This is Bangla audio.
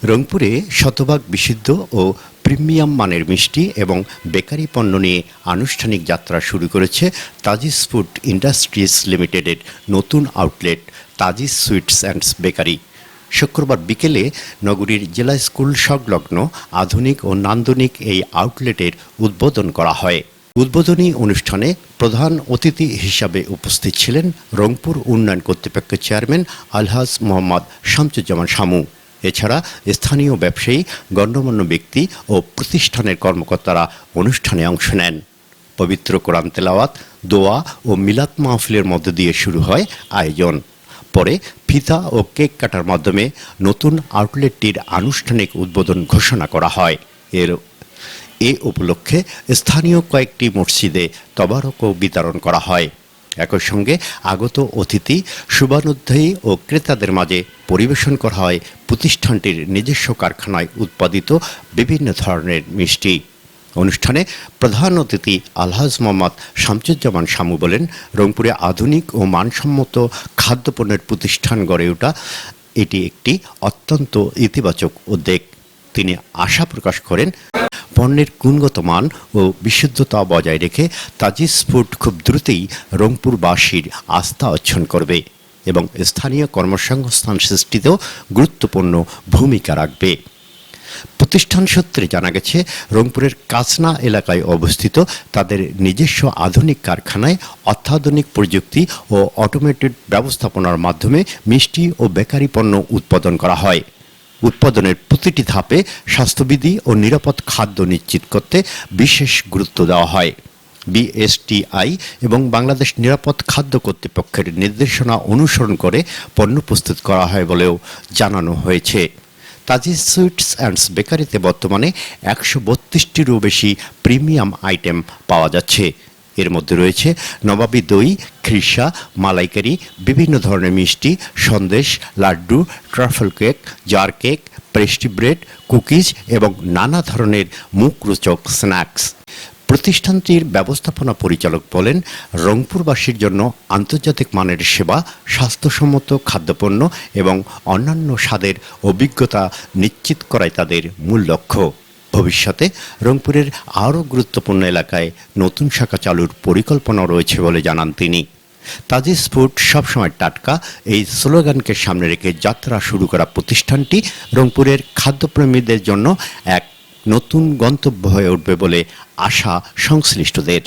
রংপুরে শতভাগ বিশুদ্ধ ও প্রিমিয়াম মানের মিষ্টি এবং বেকারি পণ্য নিয়ে আনুষ্ঠানিক যাত্রা শুরু করেছে তাজিস ফুড ইন্ডাস্ট্রিজ লিমিটেডের নতুন আউটলেট তাজিস সুইটস অ্যান্ড বেকারি। শুক্রবার বিকেলে নগরীর জেলা স্কুল সংলগ্ন আধুনিক ও নান্দনিক এই আউটলেটের উদ্বোধন করা হয়। উদ্বোধনী অনুষ্ঠানে প্রধান অতিথি হিসাবে উপস্থিত ছিলেন রংপুর উন্নয়ন কর্তৃপক্ষের চেয়ারম্যান আলহাজ মোহাম্মদ শামসুজ্জামান শামু। এছাড়া স্থানীয় ব্যবসায়ী, গণ্যমান্য ব্যক্তি ও প্রতিষ্ঠানের কর্মকর্তারা অনুষ্ঠানে অংশ নেন। পবিত্র কোরআন তেলাওয়াত, দোয়া ও মিলাদ মাহফিলের মধ্য দিয়ে শুরু হয় আয়োজন। পরে ফিতা ও কেক কাটার মাধ্যমে নতুন আউটলেটটির আনুষ্ঠানিক উদ্বোধন ঘোষণা করা হয়। এ উপলক্ষে স্থানীয় কয়েকটি মসজিদে তবারকও বিতরণ করা হয়। একই সঙ্গে আগত অতিথি, শুভানুধ্যায়ী ও ক্রেতাদের মাঝে পরিবেশন করা হয় প্রতিষ্ঠানটির নিজস্ব কারখানায় উৎপাদিত বিভিন্ন ধরনের মিষ্টি। অনুষ্ঠানে প্রধান অতিথি আলহাজ মোহাম্মদ শামসুজ্জামান শামু বলেন, রংপুরে আধুনিক ও মানসম্মত খাদ্যপণ্যের প্রতিষ্ঠান গড়ে ওঠা এটি একটি অত্যন্ত ইতিবাচক উদ্যোগ। তিনি আশা প্রকাশ করেন, পণ্যের গুণগত মান ও বিশুদ্ধতা বজায় রেখে তাজিস ফুড খুব দ্রুতই রংপুরবাসীর আস্থা অর্জন করবে এবং স্থানীয় কর্মসংস্থান সৃষ্টিতেও গুরুত্বপূর্ণ ভূমিকা রাখবে। প্রতিষ্ঠান সূত্রে জানা গেছে, রংপুরের কাচনা এলাকায় অবস্থিত তাদের নিজস্ব আধুনিক কারখানায় অত্যাধুনিক প্রযুক্তি ও অটোমেটেড ব্যবস্থাপনার মাধ্যমে মিষ্টি ও বেকারি পণ্য উৎপাদন করা হয়। উৎপাদনের প্রতিটি ধাপে স্বাস্থ্যবিধি ও নিরাপদ খাদ্য নিশ্চিত করতে বিশেষ গুরুত্ব দেওয়া হয়। বিএসটিআই এবং বাংলাদেশ নিরাপদ খাদ্য কর্তৃপক্ষের নির্দেশনা অনুসরণ করে পণ্য প্রস্তুত করা হয় বলেও জানানো হয়েছে। তাজিস সুইটস অ্যান্ড বেকারিতে বর্তমানে 132টিরও বেশি প্রিমিয়াম আইটেম পাওয়া যাচ্ছে। এর মধ্যে রয়েছে নবাবী দই, খিরসা, মালাইকারি, বিভিন্ন ধরনের মিষ্টি, sandesh, laddoo, truffle cake, jar cake, pastry bread, cookies এবং নানা ধরনের মুখরোচক স্ন্যাক্স। প্রতিষ্ঠানটির ব্যবস্থাপনা পরিচালক বলেন, রংপুরবাসীর জন্য আন্তর্জাতিক মানের সেবা, স্বাস্থ্যসম্মত খাদ্যপণ্য এবং অন্যান্য স্বাদের অভিজ্ঞতা নিশ্চিত করাই তাদের মূল লক্ষ্য। ভবিষ্যতে রংপুরের আরও গুরুত্বপূর্ণ এলাকায় নতুন শাখা চালুর পরিকল্পনা রয়েছে বলে জানান তিনি। তাজিস ফুড সবসময় টাটকা, এই স্লোগানকে সামনে রেখে যাত্রা শুরু করা প্রতিষ্ঠানটি রংপুরের খাদ্যপ্রেমীদের জন্য এক নতুন গন্তব্য হয়ে উঠবে বলে আশা সংশ্লিষ্টদের।